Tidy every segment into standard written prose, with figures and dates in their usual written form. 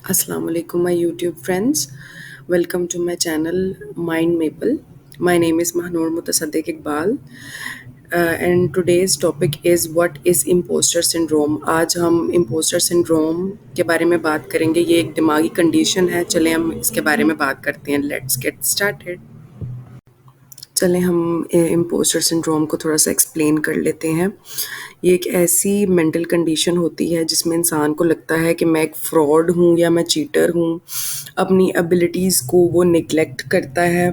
Assalamu alaikum, my YouTube friends. Welcome to my channel Mind Maple. My name is Mahnoor Mutasaddiq Iqbal, and today's topic is what is imposter syndrome. आज हम imposter syndrome के बारे में बात करेंगे. ये एक दिमागी कंडीशन है. चलें हम इसके बारे में बात करते हैं. Let's get started. चलें हम इम्पोस्टर सिंड्रोम को थोड़ा सा एक्सप्लेन कर लेते हैं। ये एक ऐसी मेंटल कंडीशन होती है जिसमें इंसान को लगता है कि मैं एक फ्रॉड हूँ या मैं चीटर हूँ। अपनी एबिलिटीज़ को वो निगलेक्ट करता है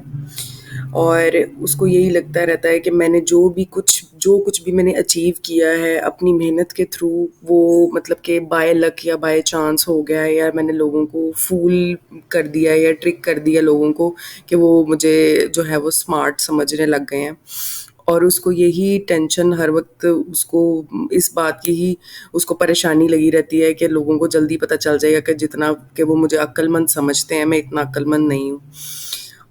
और उसको यही लगता रहता है कि मैंने जो कुछ भी मैंने अचीव किया है अपनी मेहनत के थ्रू, वो मतलब कि बाय लक या बाय चांस हो गया है, या मैंने लोगों को फूल कर दिया या ट्रिक कर दिया लोगों को कि वो मुझे जो है वो स्मार्ट समझने लग गए हैं। और उसको यही टेंशन हर वक्त, उसको इस बात की ही उसको परेशानी लगी रहती है कि लोगों को जल्दी पता चल जाएगा कि जितना कि वो मुझे अक्लमंद समझते हैं, मैं इतना अक्लमंद नहीं हूँ।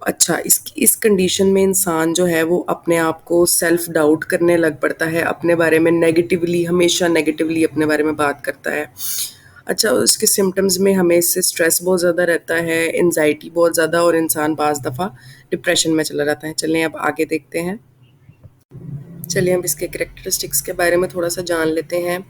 अच्छा, इस कंडीशन में इंसान जो है वो अपने आप को सेल्फ डाउट करने लग पड़ता है, अपने बारे में नेगेटिवली, हमेशा नेगेटिवली अपने बारे में बात करता है। अच्छा, उसके सिम्टम्स में हमें इससे स्ट्रेस बहुत ज़्यादा रहता है, एंजाइटी बहुत ज़्यादा, और इंसान बाज़ दफ़ा डिप्रेशन में चला जाता है। चलें अब आगे देखते हैं। चलिए अब इसके कैरेक्टरिस्टिक्स के बारे में थोड़ा सा जान लेते हैं।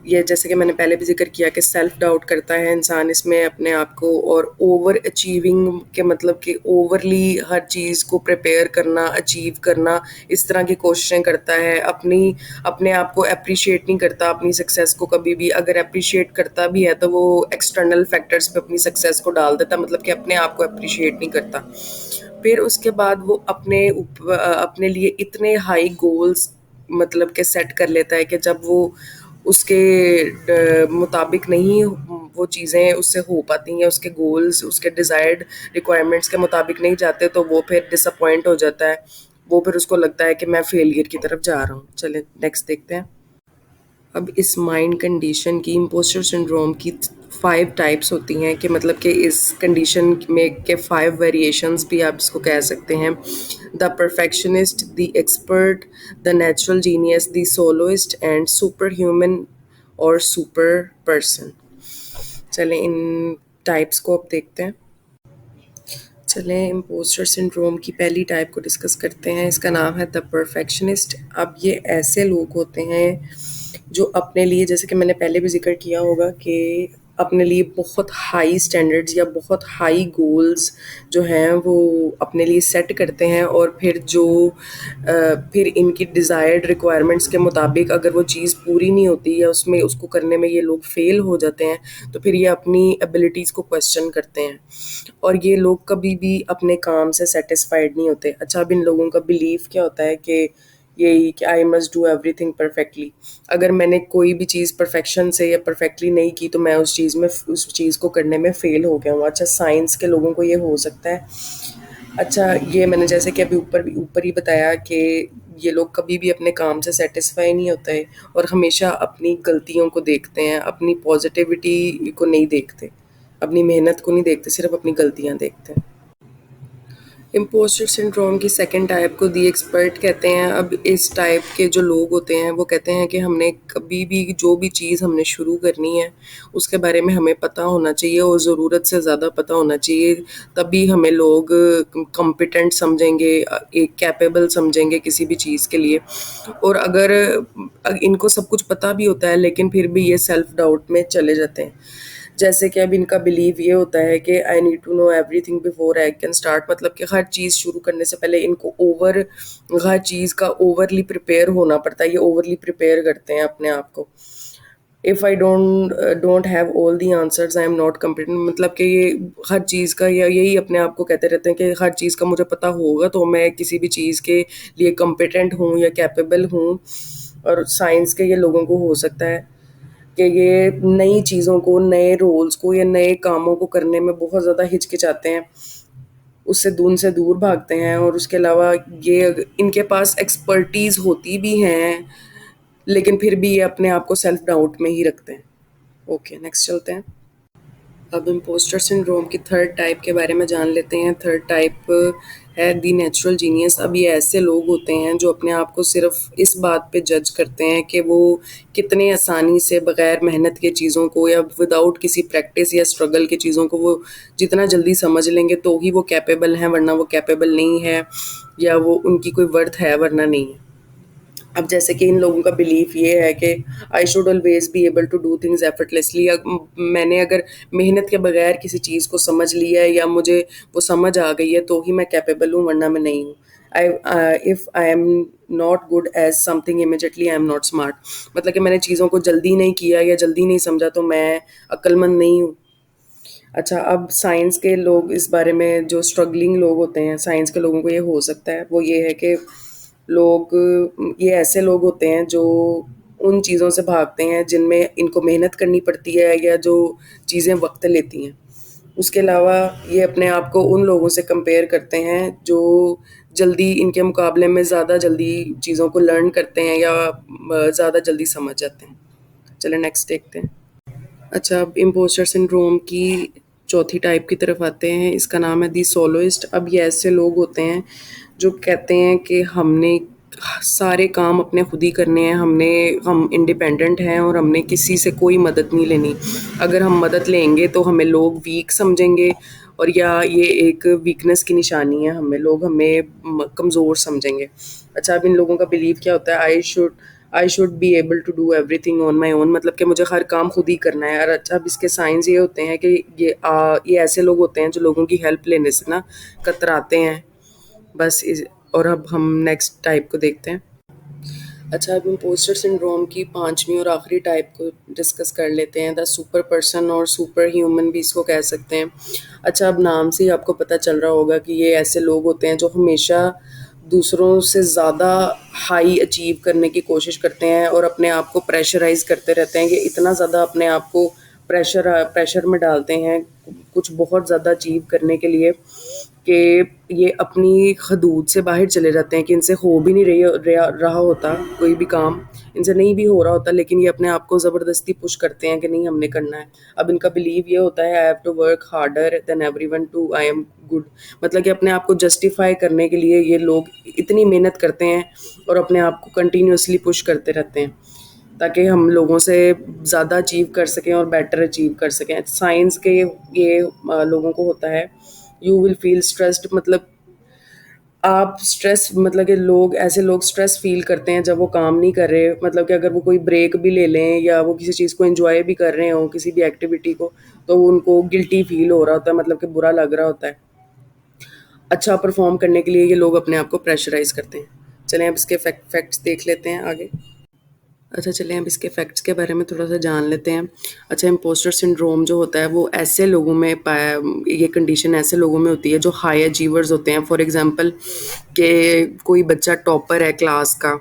ये जैसे कि मैंने पहले भी ज़िक्र किया कि सेल्फ डाउट करता है इंसान इसमें अपने आप को, और ओवर अचीविंग के मतलब कि ओवरली हर चीज़ को प्रिपेयर करना, अचीव करना, इस तरह की कोशिशें करता है। अपने आप को अप्रिशिएट नहीं करता, अपनी सक्सेस को कभी भी। अगर अप्रिशिएट करता भी है तो वो एक्सटर्नल फैक्टर्स पे अपनी सक्सेस को डाल देता, मतलब कि अपने आप को अप्रिशिएट नहीं करता। फिर उसके बाद वो अपने लिए इतने हाई गोल्स मतलब के सेट कर लेता है कि जब वो उसके मुताबिक नहीं वो चीज़ें उससे हो पाती हैं, उसके गोल्स, उसके डिज़ायर्ड रिक्वायरमेंट्स के मुताबिक नहीं जाते, तो वो फिर डिसअपॉइंट हो जाता है। वो फिर उसको लगता है कि मैं फेलियर की तरफ जा रहा हूँ। चलिए नेक्स्ट देखते हैं। अब इस माइंड कंडीशन की, इम्पोस्टर सिंड्रोम की 5 टाइप्स होती हैं, कि मतलब कि इस कंडीशन में के 5 वेरिएशंस भी आप इसको कह सकते हैं। The perfectionist, the expert, the natural genius, the soloist and super human और सुपर पर्सन। चलें इन टाइप्स को अब देखते हैं। चलें इम्पोस्टर सिंड्रोम की पहली टाइप को डिस्कस करते हैं। इसका नाम है द परफेक्शनिस्ट। अब ये ऐसे लोग होते हैं जो अपने लिए, जैसे कि मैंने पहले भी जिक्र किया होगा, कि अपने लिए बहुत हाई स्टैंडर्ड्स या बहुत हाई गोल्स जो हैं वो अपने लिए सेट करते हैं, और फिर इनकी डिज़ायर्ड रिक्वायरमेंट्स के मुताबिक अगर वो चीज़ पूरी नहीं होती या उसमें उसको करने में ये लोग फेल हो जाते हैं, तो फिर ये अपनी एबिलिटीज़ को क्वेश्चन करते हैं, और ये लोग कभी भी अपने काम से सेटिस्फाइड नहीं होते। अच्छा, अब इन लोगों का बिलीव क्या होता है कि यही कि I must do everything perfectly. अगर मैंने कोई भी चीज़ परफेक्शन से या परफेक्टली नहीं की तो मैं उस चीज़ को करने में फ़ेल हो गया हूँ। अच्छा, साइंस के लोगों को ये हो सकता है। अच्छा, ये मैंने जैसे कि अभी ऊपर ही बताया कि ये लोग कभी भी अपने काम से सेटिस्फाई नहीं होते और हमेशा अपनी गलतियों को देखते हैं, अपनी पॉजिटिविटी को नहीं देखते, अपनी मेहनत को नहीं देखते, सिर्फ अपनी गलतियाँ देखते हैं। इम्पोस्टर सिंड्रोम की सेकंड टाइप को दी एक्सपर्ट कहते हैं। अब इस टाइप के जो लोग होते हैं वो कहते हैं कि हमने कभी भी जो भी चीज़ हमने शुरू करनी है उसके बारे में हमें पता होना चाहिए, और ज़रूरत से ज़्यादा पता होना चाहिए, तभी हमें लोग कॉम्पिटेंट समझेंगे, एक कैपेबल समझेंगे किसी भी चीज़ के लिए। और अगर इनको सब कुछ पता भी होता है लेकिन फिर भी ये सेल्फ डाउट में चले जाते हैं। जैसे कि अब इनका बिलीव ये होता है कि I need to know everything before I can start, मतलब कि हर चीज़ शुरू करने से पहले इनको हर चीज़ का ओवरली प्रिपेयर होना पड़ता है। ये ओवरली प्रिपेयर करते हैं अपने आप को। If I don't have all the answers I am not competent, मतलब कि ये हर चीज़ का या यही अपने आप को कहते रहते हैं कि हर चीज़ का मुझे पता होगा तो मैं किसी भी चीज़ के लिए कम्पिटेंट हूँ या कैपेबल हूँ। और साइंस के ये लोगों को हो सकता है कि ये नई चीज़ों को, नए रोल्स को या नए कामों को करने में बहुत ज़्यादा हिचकिचाते हैं, उससे से दूर भागते हैं। और उसके अलावा इनके पास एक्सपर्टीज़ होती भी हैं लेकिन फिर भी ये अपने आप को सेल्फ डाउट में ही रखते हैं। ओके, नेक्स्ट चलते हैं। अब इम्पोस्टर सिंड्रोम की थर्ड टाइप के बारे में जान लेते हैं। थर्ड टाइप है दी नेचुरल जीनियस। अब ये ऐसे लोग होते हैं जो अपने आप को सिर्फ इस बात पे जज करते हैं कि वो कितने आसानी से बगैर मेहनत के चीज़ों को या विदाउट किसी प्रैक्टिस या स्ट्रगल के चीज़ों को वो जितना जल्दी समझ लेंगे तो ही वो कैपेबल हैं, वरना वो कैपेबल नहीं है, या वो उनकी कोई वर्थ है वरना नहीं है। अब जैसे कि इन लोगों का बिलीफ ये है कि I should always be able to do things effortlessly. मैंने अगर मेहनत के बगैर किसी चीज़ को समझ लिया है या मुझे वो समझ आ गई है तो ही मैं कैपेबल हूँ, वरना मैं नहीं हूँ। I if I am not good as something immediately I am not smart. मतलब कि मैंने चीज़ों को जल्दी नहीं किया या जल्दी नहीं समझा तो मैं अक्लमंद नहीं हूँ। अच्छा, अब साइंस के लोग इस बारे में, जो स्ट्रगलिंग लोग होते हैं साइंस के लोगों को ये हो सकता है, वो ये है कि लोग, ये ऐसे लोग होते हैं जो उन चीज़ों से भागते हैं जिनमें इनको मेहनत करनी पड़ती है या जो चीज़ें वक्त लेती हैं। उसके अलावा ये अपने आप को उन लोगों से कंपेयर करते हैं जो जल्दी, इनके मुकाबले में ज़्यादा जल्दी चीज़ों को लर्न करते हैं या ज़्यादा जल्दी समझ जाते हैं। चलिए नेक्स्ट देखते हैं। अच्छा, अब इम्पोस्टर सिंड्रोम की चौथी टाइप की तरफ आते हैं। इसका नाम है दी सोलोइस्ट। अब ये ऐसे लोग होते हैं जो कहते हैं कि हमने सारे काम अपने खुद ही करने हैं, हम इंडिपेंडेंट हैं और हमने किसी से कोई मदद नहीं लेनी। अगर हम मदद लेंगे तो हमें लोग वीक समझेंगे, और या ये एक वीकनेस की निशानी है, हमें कमज़ोर समझेंगे। अच्छा, अब इन लोगों का बिलीव क्या होता है, I should be able to do everything on my own. मतलब कि मुझे हर काम खुद ही करना है। और अच्छा, अब इसके साइंस ये होते हैं कि ये ऐसे लोग होते हैं जो लोगों की हेल्प लेने से ना कतराते हैं। बस और अब हम नेक्स्ट टाइप को देखते हैं। अच्छा, अब इम्पोस्टर सिंड्रोम की पांचवी और आखिरी टाइप को डिस्कस कर लेते हैं। द सुपर पर्सन और सुपर ह्यूमन भी इसको कह सकते हैं। अच्छा, अब नाम से ही आपको पता चल रहा होगा कि ये ऐसे लोग होते हैं जो हमेशा दूसरों से ज़्यादा हाई अचीव करने की कोशिश करते हैं और अपने आप को प्रेशराइज करते रहते हैं कि इतना ज़्यादा अपने आप को प्रेशर में डालते हैं कुछ बहुत ज़्यादा अचीव करने के लिए कि ये अपनी हदूद से बाहर चले जाते हैं कि इनसे हो भी नहीं रहा होता कोई भी काम, इनसे नहीं भी हो रहा होता, लेकिन ये अपने आप को ज़बरदस्ती पुश करते हैं कि नहीं हमने करना है। अब इनका बिलीव ये होता है, I have to work harder than everyone to I am good. मतलब कि अपने आप को जस्टिफाई करने के लिए ये लोग इतनी मेहनत करते हैं और अपने आप को कंटिन्यूसली पुश करते रहते हैं ताकि हम लोगों से ज़्यादा अचीव कर सकें और बेटर अचीव कर सकें। साइंस के ये लोगों को होता है, यू विल फील स्ट्रेस्ड। मतलब आप स्ट्रेस, मतलब कि ऐसे लोग स्ट्रेस फील करते हैं जब वो काम नहीं कर रहे। मतलब कि अगर वो कोई ब्रेक भी ले लें या वो किसी चीज़ को एंजॉय भी कर रहे हों, किसी भी एक्टिविटी को, तो उनको गिल्टी फील हो रहा होता है, मतलब कि बुरा लग रहा होता है। अच्छा परफॉर्म करने के लिए ये लोग अपने आप को प्रेशराइज करते हैं। चलें अब इसके फैक्ट्स देख लेते हैं आगे। अच्छा, चलें अब इसके फैक्ट्स के बारे में थोड़ा सा जान लेते हैं। अच्छा, इम्पोस्टर सिंड्रोम जो होता है वो ऐसे लोगों में पाया, ये कंडीशन ऐसे लोगों में होती है जो हाई अचीवर्स होते हैं। फॉर एग्जांपल कि कोई बच्चा टॉपर है क्लास का,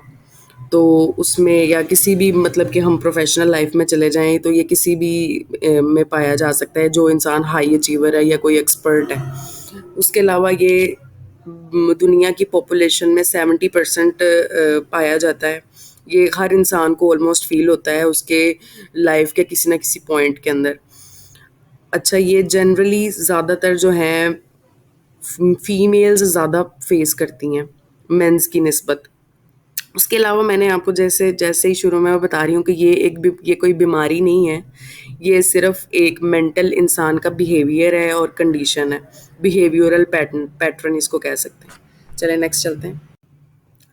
तो उसमें, या किसी भी, मतलब कि हम प्रोफेशनल लाइफ में चले जाएं तो ये किसी भी में पाया जा सकता है जो इंसान हाई अचीवर है या कोई एक्सपर्ट है। उसके अलावा ये दुनिया की पॉपुलेशन में 70% पाया जाता है। ये हर इंसान को ऑलमोस्ट फील होता है उसके लाइफ के किसी ना किसी पॉइंट के अंदर। अच्छा, ये जनरली ज़्यादातर जो हैं फीमेल्स ज़्यादा फेस करती हैं मेंस की निस्बत। उसके अलावा मैंने आपको जैसे जैसे ही शुरू में मैं बता रही हूँ कि ये कोई बीमारी नहीं है, ये सिर्फ एक मेंटल इंसान का बिहेवियर है और कंडीशन है। बिहेवियरल पैटर्न इसको कह सकते हैं। चलें नेक्स्ट चलते हैं।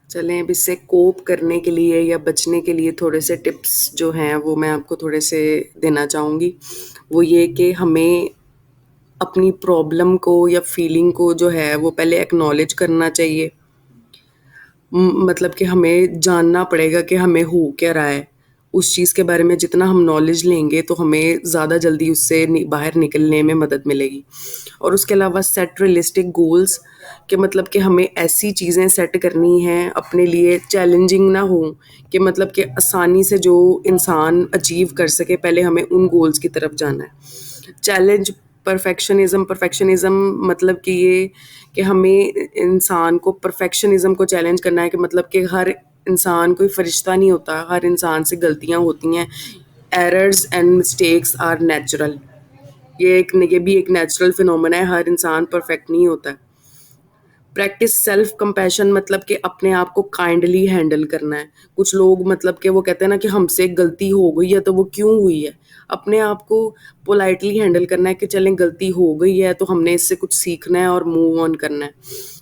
चलें अब इससे कोप करने के लिए या बचने के लिए थोड़े से टिप्स जो हैं वो मैं आपको थोड़े से देना चाहूँगी। वो ये कि हमें अपनी प्रॉब्लम को या फीलिंग को जो है वो पहले एक्नॉलेज करना चाहिए। मतलब कि हमें जानना पड़ेगा कि हमें हो क्या रहा है। उस चीज़ के बारे में जितना हम नॉलेज लेंगे तो हमें ज़्यादा जल्दी उससे बाहर निकलने में मदद मिलेगी। और उसके अलावा सेट रियलिस्टिक गोल्स, कि मतलब कि हमें ऐसी चीज़ें सेट करनी हैं अपने लिए, चैलेंजिंग ना हो, कि मतलब कि आसानी से जो इंसान अचीव कर सके, पहले हमें उन गोल्स की तरफ जाना है। चैलेंज परफेक्शनिज्म, मतलब कि ये कि हमें इंसान को परफेक्शनिज्म को चैलेंज करना है, कि मतलब कि हर इंसान कोई फरिश्ता नहीं होता, हर इंसान से गलतियां होती हैं। Errors and mistakes are natural. ये भी एक नेचुरल फिनोमेना है, हर इंसान परफेक्ट नहीं होता है। प्रैक्टिस सेल्फ कंपैशन मतलब कि अपने आप को काइंडली हैंडल करना है। कुछ लोग मतलब कि वो कहते हैं ना कि हमसे गलती हो गई है तो वो क्यों हुई है, अपने आप को पोलाइटली हैंडल करना है कि चलें गलती हो गई है तो हमने इससे कुछ सीखना है और मूव ऑन करना है।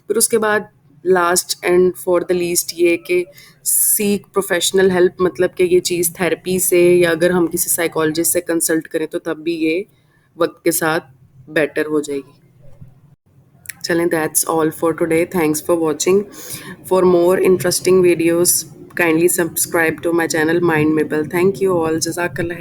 फिर उसके बाद last and for the least ये कि सीक प्रोफेशनल हेल्प, मतलब कि ये चीज़ थेरेपी से या अगर हम किसी साइकोलॉजिस्ट से कंसल्ट करें तो तब भी ये वक्त के साथ बेटर हो जाएगी। चलें, that's all for today, thanks for watching. For more interesting videos kindly subscribe to my channel Mind Maple. Thank you all. Jazakallah.